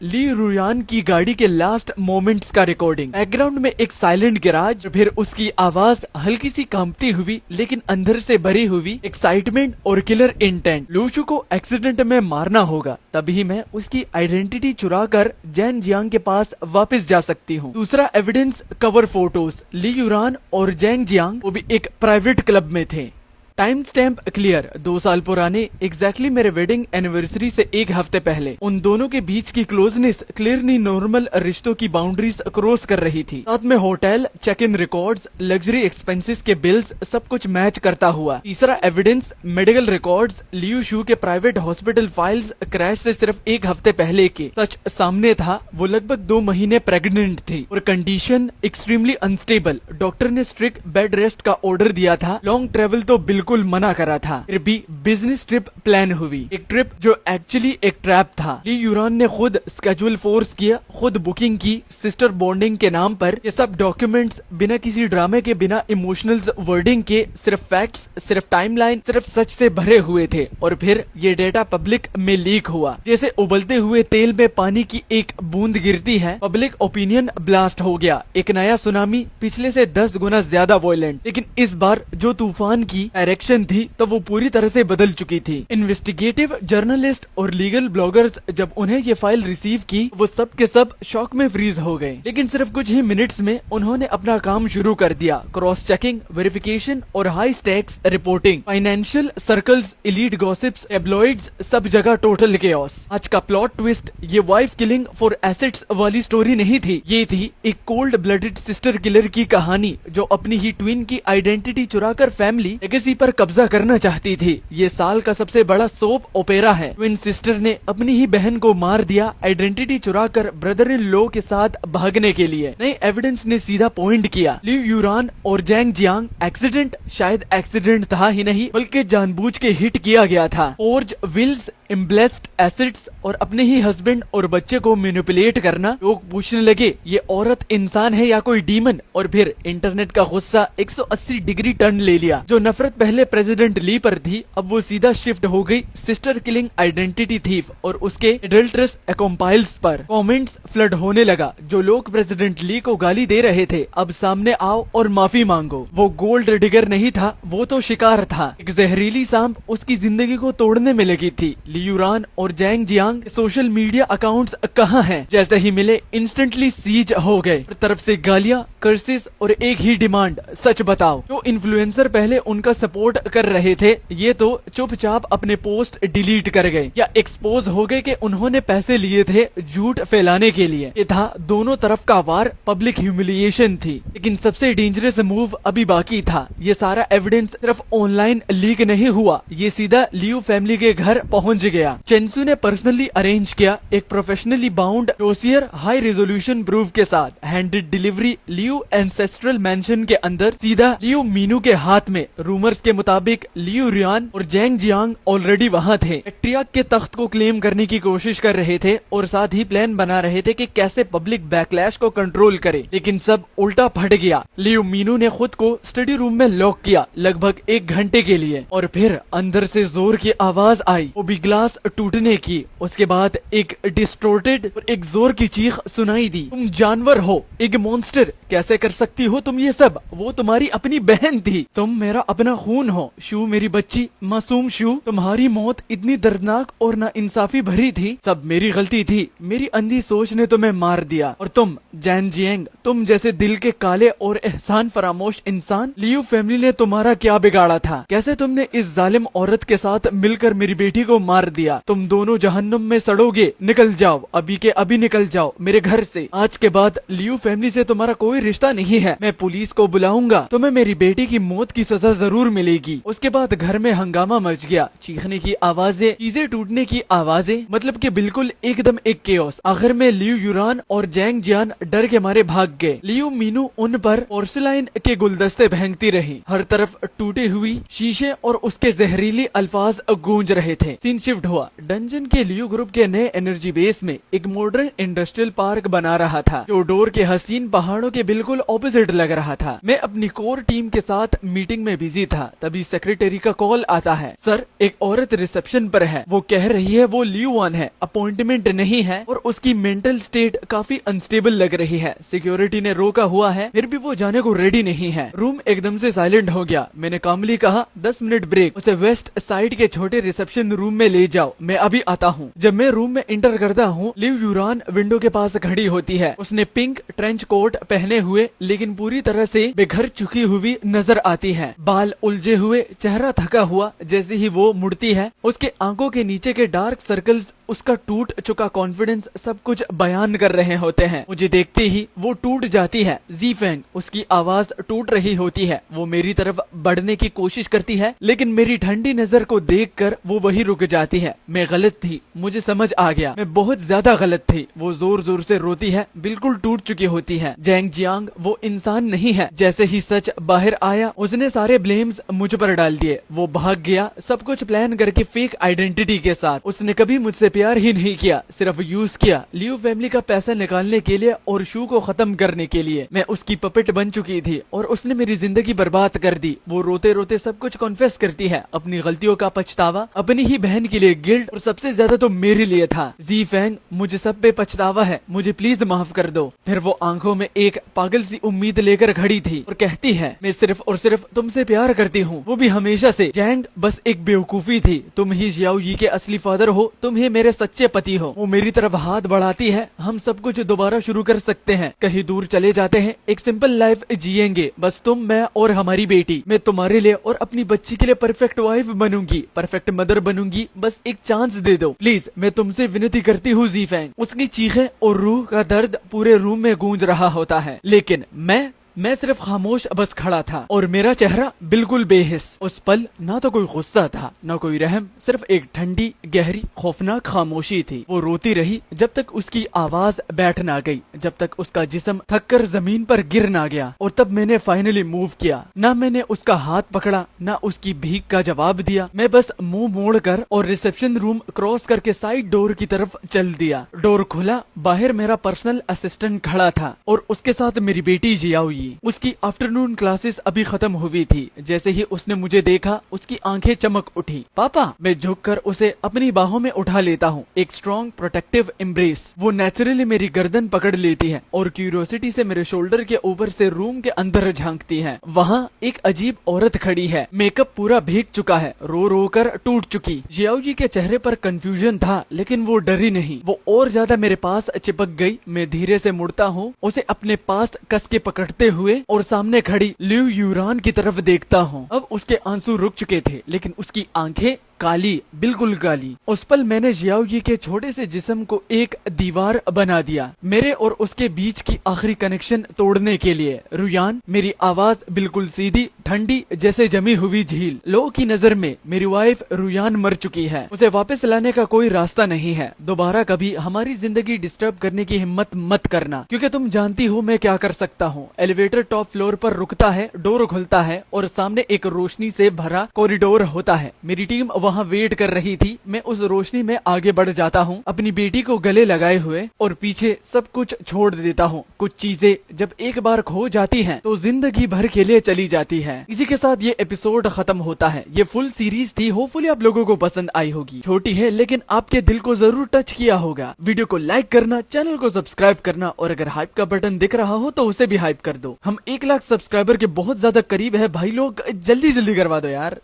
ली रुयान की गाड़ी के लास्ट मोमेंट्स का रिकॉर्डिंग। बैकग्राउंड में एक साइलेंट गैराज, फिर उसकी आवाज हल्की सी कांपती हुई लेकिन अंदर से भरी हुई एक्साइटमेंट और किलर इंटेंट। लूशु को एक्सीडेंट में मारना होगा, तभी मैं उसकी आइडेंटिटी चुरा कर जैन जियांग के पास वापस जा सकती हूँ। दूसरा एविडेंस कवर फोटोज। ली युरान और जैंग जियांग वो भी एक प्राइवेट क्लब में थे। टाइम स्टैम्प क्लियर, 2 साल पुराने, एग्जैक्टली मेरे वेडिंग एनिवर्सरी से 1 हफ्ते पहले। उन दोनों के बीच की क्लोजनेस क्लियरली नॉर्मल रिश्तों की बाउंड्रीज क्रॉस कर रही थी। साथ में hotel check in records, luxury expenses के बिल्स, सब कुछ मैच करता हुआ। तीसरा evidence medical records, Liu Shu के प्राइवेट हॉस्पिटल फाइल्स, क्रैश से सिर्फ 1 हफ्ते पहले के। सच सामने था, वो लगभग 2 महीने प्रेग्नेंट थी और कंडीशन एक्सट्रीमली अनस्टेबल। डॉक्टर ने स्ट्रिक्ट बेड रेस्ट का ऑर्डर दिया था। लॉन्ग ट्रेवल तो बिल्कुल मना करा था। फिर भी बिजनेस ट्रिप प्लान हुई, एक ट्रिप जो एक्चुअली एक ट्रैप था। ली युरान ने खुद स्केड्यूल फोर्स किया, खुद बुकिंग की, सिस्टर बॉन्डिंग के नाम पर। ये सब डॉक्यूमेंट्स बिना किसी ड्रामे के, बिना इमोशनल वर्डिंग के, सिर्फ फैक्ट्स, सिर्फ टाइमलाइन, सिर्फ सच से भरे हुए थे। और फिर ये डेटा पब्लिक में लीक हुआ। जैसे उबलते हुए तेल में पानी की एक बूंद गिरती है, पब्लिक ओपिनियन ब्लास्ट हो गया। एक नया सुनामी, पिछले से 10 गुना ज्यादा वॉयलेंट। लेकिन इस बार जो तूफान की डायरेक्शन थी तो वो पूरी तरह से बदल चुकी थी। इन्वेस्टिगेटिव जर्नलिस्ट और लीगल ब्लॉगर्स जब उन्हें ये फाइल रिसीव की, वो सब के सब शॉक में फ्रीज हो गए। लेकिन सिर्फ कुछ ही मिनट्स में उन्होंने अपना काम शुरू कर दिया। क्रॉस चेकिंग, वेरिफिकेशन और high stakes reporting. Financial circles, elite gossips, tabloids, सब जगह टोटल केओस। आज का प्लॉट ट्विस्ट, ये वाइफ किलिंग फॉर एसेट्स वाली स्टोरी नहीं थी। ये थी एक कोल्ड ब्लडेड सिस्टर किलर की कहानी, जो अपनी ही ट्विन की आइडेंटिटी चुराकर फैमिली लेगेसी पर कब्जा करना चाहती थी। ये साल का सबसे बड़ा सोप ओपेरा है। ट्विन सिस्टर ने अपनी ही बहन को मार दिया, आइडेंटिटी चुराकर ब्रदर इन लॉ के साथ भागने के लिए। नए एविडेंस ने सीधा पॉइंट किया, ली युरान और जैंग जियांग एक्सीडेंट शायद एक्सीडेंट था ही नहीं, बल्कि जानबूझ के हिट किया गया था। फॉर्ज विल्स, इम्ब्लेस्ड एसेट्स और अपने ही हस्बैंड और बच्चे को मैनिपुलेट करना। लोग पूछने लगे ये औरत इंसान है या कोई डीमन। और फिर इंटरनेट का गुस्सा 180 डिग्री टर्न ले लिया। जो नफरत पहले प्रेसिडेंट ली पर थी, अब वो सीधा शिफ्ट हो गई सिस्टर किलिंग आइडेंटिटी थीफ और उसके एडल्ट्रस अकॉम्पाइल्स पर। कमेंट्स फ्लड होने लगा। जो लोग प्रेसिडेंट ली को गाली दे रहे थे, अब सामने आओ और माफी मांगो। वो गोल्ड डिगर नहीं था, वो तो शिकार था। एक जहरीली सांप उसकी जिंदगी को तोड़ने में लगी थी। ली युरान और जैंग जियांग के सोशल मीडिया अकाउंट्स कहाँ हैं? जैसे ही मिले इंस्टेंटली सीज हो गए। तरफ से गालियां, कर्सेस और एक ही डिमांड, सच बताओ। जो इन्फ्लुएंसर पहले उनका सपोर्ट कर रहे थे, ये तो चुपचाप अपने पोस्ट डिलीट कर गए या एक्सपोज हो गए कि उन्होंने पैसे लिए थे झूठ फैलाने के लिए। ये था दोनों तरफ का वार, पब्लिक ह्यूमिलिएशन थी। लेकिन सबसे डेंजरस मूव अभी बाकी था। ये सारा एविडेंस सिर्फ ऑनलाइन लीक नहीं हुआ, ये सीधा लियू फैमिली के घर पहुंच गया। चेंसू ने पर्सनली अरेंज किया एक professionally bound dossier high resolution proof के साथ handed delivery Liu ancestral mention के अंदर सीधा लियू मीनू के हाथ में। रूमर्स के मुताबिक लियू रियान और जैंग जियांग ऑलरेडी वहाँ थे, पैट्रियार्क के तख्त को क्लेम करने की कोशिश कर रहे थे और साथ ही प्लान बना रहे थे कि कैसे पब्लिक बैकलैश को कंट्रोल करे। लेकिन सब उल्टा फट गया। लियू मीनू ने खुद को स्टडी रूम में लॉक किया लगभग 1 घंटे के लिए और फिर अंदर से जोर की आवाज आई, वो भी ग्लास टूटने की। उसके बाद एक डिस्टोर्टेड और एक जोर की चीख सुनाई दी, तुम जानवर हो, एक मॉन्स्टर, कैसे कर सकती हो तुम ये सब? वो तुम्हारी अपनी बहन थी, तुम मेरा अपना खून हो। शू मेरी बच्ची, मासूम शू, तुम्हारी मौत इतनी दर्दनाक और ना इंसाफी भरी थी, सब मेरी गलती थी, मेरी अंधी सोच ने तुम्हें मार दिया। और तुम जैन जियांग, तुम जैसे दिल के काले और एहसान फरामोश इंसान, लियू फैमिली ने तुम्हारा क्या बिगाड़ा था? कैसे तुमने इस जालिम औरत के साथ मिलकर मेरी बेटी को मार दिया? तुम दोनों जहन्नुम में सड़ोगे, निकल जाओ, अभी के अभी निकल जाओ मेरे घर से। आज के बाद लियू फैमिली से तुम्हारा कोई रिश्ता नहीं है, मैं पुलिस को बुलाऊंगा, तुम्हें मेरी बेटी की मौत की सजा जरूर मिलेगी। उसके बाद घर में हंगामा मच गया, चीखने की आवाजें, चीजें टूटने की आवाजें, मतलब कि बिल्कुल एकदम एक केओस। आखिर में लियू यूरान और जैंग जियान डर के मारे भाग गए। लियू मीनू उन पर पोर्सिलाइन के गुलदस्ते फेंकती रही, हर तरफ टूटी हुई शीशे और उसके जहरीली अल्फाज गूंज रहे थे। सीन शिफ्ट हुआ, डंजन के लियू ग्रुप के नए एनर्जी बेस में एक मॉडर्न इंडस्ट्रियल पार्क बना रहा था जो डोर के हसीन पहाड़ों के बिल्कुल ऑपोजिट लग रहा था। मैं अपनी कोर टीम के साथ मीटिंग में बिजी था, तभी सेक्रेटरी का कॉल आता है, सर एक औरत रिसेप्शन पर है, वो कह रही है वो लियू वन है, अपॉइंटमेंट नहीं है और उसकी मेंटल स्टेट काफी अनस्टेबल लग रही है। सिक्योरिटी ने रोका हुआ है, फिर भी वो जाने को रेडी नहीं है। रूम एकदम से साइलेंट हो गया। मैंने कामली कहा 10 मिनट ब्रेक, उसे वेस्ट साइड के छोटे रिसेप्शन रूम में ले जाओ, मैं अभी आता हूँ। जब मैं रूम में इंटर करता हूँ, लिव यूरान विंडो के पास खड़ी होती है। उसने पिंक ट्रेंच कोट पहने हुए लेकिन पूरी तरह से बेघर चुकी हुई नजर आती है, बाल उलझे हुए, चेहरा थका हुआ। जैसे ही वो मुड़ती है, उसके आंखों के नीचे के डार्क सर्कल्स, उसका टूट चुका कॉन्फिडेंस सब कुछ बयान कर रहे होते हैं। मुझे देखते ही वो टूट जाती है। ज़ीफेंग, उसकी आवाज टूट रही होती है। वो मेरी तरफ बढ़ने की कोशिश करती है लेकिन मेरी ठंडी नजर को देखकर वो वही रुक जाती है। मैं गलत थी, मुझे समझ आ गया, मैं बहुत ज्यादा गलत थी। वो जोर जोर से रोती है, बिल्कुल टूट चुकी होती है। जैंग जियांग वो इंसान नहीं है। जैसे ही सच बाहर आया, उसने सारे ब्लेम्स मुझ पर डाल दिए। वो भाग गया, सब कुछ प्लान करके फेक आइडेंटिटी के साथ। उसने कभी मुझसे प्यार ही नहीं किया, सिर्फ यूज किया लियू फैमिली का पैसा निकालने के लिए और शू को खत्म करने के लिए। मैं उसकी पपेट बन चुकी थी और उसने मेरी जिंदगी बर्बाद कर दी। वो रोते रोते सब कुछ कॉन्फेस करती है, अपनी गलतियों का पछतावा, अपनी ही बहन के लिए गिल्ट और सबसे ज्यादा तो मेरे लिए था। ज़ीफेंग, मुझे सब पे पछतावा है, मुझे प्लीज माफ कर दो। फिर वो आंखों में एक पागल सी उम्मीद लेकर खड़ी थी और कहती है, मैं सिर्फ और सिर्फ तुमसे प्यार करती हूँ, वो भी हमेशा से। जैंग बस एक बेवकूफी थी, तुम ही जियाओ यी के असली फादर हो, तुम ही मेरे सच्चे पति हो। वो मेरी तरफ हाथ बढ़ाती है, हम सब कुछ दोबारा शुरू कर सकते हैं, कहीं दूर चले जाते हैं, एक सिंपल लाइफ जिएंगे, बस तुम, मैं और हमारी बेटी। मैं तुम्हारे लिए और अपनी बच्ची के लिए परफेक्ट वाइफ बनूंगी, परफेक्ट मदर बनूंगी, बस एक चांस दे दो प्लीज, मैं तुमसे विनती करती हूँ ज़ीफेंग। उसकी चीखें और रूह का दर्द पूरे रूम में गूंज रहा होता है, लेकिन मैं सिर्फ खामोश बस खड़ा था और मेरा चेहरा बिल्कुल बेहिस। उस पल ना तो कोई गुस्सा था, ना कोई रहम, सिर्फ एक ठंडी गहरी खौफनाक खामोशी थी। वो रोती रही जब तक उसकी आवाज बैठ ना गई, जब तक उसका जिस्म थककर जमीन पर गिर ना गया। और तब मैंने फाइनली मूव किया। ना मैंने उसका हाथ पकड़ा, ना उसकी भीख का जवाब दिया। मैं बस मुंह मोड़कर और रिसेप्शन रूम क्रॉस करके साइड डोर की तरफ चल दिया। डोर खुला, बाहर मेरा पर्सनल असिस्टेंट खड़ा था और उसके साथ मेरी बेटी जियाओ। उसकी आफ्टरनून क्लासेस अभी खत्म हुई थी। जैसे ही उसने मुझे देखा, उसकी आंखें चमक उठी। पापा, मैं झुककर उसे अपनी बाहों में उठा लेता हूँ, एक स्ट्रॉन्ग प्रोटेक्टिव एम्ब्रेस। वो नेचुरली मेरी गर्दन पकड़ लेती है और क्यूरियोसिटी से मेरे शोल्डर के ऊपर से रूम के अंदर झांकती है। वहाँ एक अजीब औरत खड़ी है, मेकअप पूरा भीग चुका है, रो रो कर टूट चुकी। जियाओजी के चेहरे पर कंफ्यूजन था, लेकिन वो डरी नहीं, वो और ज्यादा मेरे पास चिपक गई। मैं धीरे से मुड़ता हूँ, उसे अपने पास कस के पकड़ते हुए और सामने खड़ी लियू यूरान की तरफ देखता हूँ। अब उसके आंसू रुक चुके थे, लेकिन उसकी आंखें काली, बिल्कुल काली। उस पल मैंने जियाओगी के छोटे से जिस्म को एक दीवार बना दिया, मेरे और उसके बीच की आखिरी कनेक्शन तोड़ने के लिए। रुयान, मेरी आवाज बिल्कुल सीधी ठंडी जैसे जमी हुई झील। लोगों की नजर में मेरी वाइफ रुयान मर चुकी है, उसे वापस लाने का कोई रास्ता नहीं है। दोबारा कभी हमारी जिंदगी डिस्टर्ब करने की हिम्मत मत करना, क्योंकि तुम जानती हो मैं क्या कर सकता हूँ। एलिवेटर टॉप फ्लोर पर रुकता है, डोर खुलता है और सामने एक रोशनी से भरा कॉरिडोर होता है। मेरी टीम वहाँ वेट कर रही थी। मैं उस रोशनी में आगे बढ़ जाता हूँ, अपनी बेटी को गले लगाए हुए, और पीछे सब कुछ छोड़ देता हूँ। कुछ चीजें जब एक बार खो जाती हैं, तो जिंदगी भर के लिए चली जाती है। इसी के साथ ये एपिसोड खत्म होता है। ये फुल सीरीज थी, होपफुली आप लोगों को पसंद आई होगी। छोटी है लेकिन आपके दिल को जरूर टच किया होगा। वीडियो को लाइक करना, चैनल को सब्सक्राइब करना, और अगर हाइप का बटन दिख रहा हो तो उसे भी हाइप कर दो। हम 1 लाख सब्सक्राइबर के बहुत ज्यादा करीब है भाई लोग, जल्दी जल्दी करवा दो यार।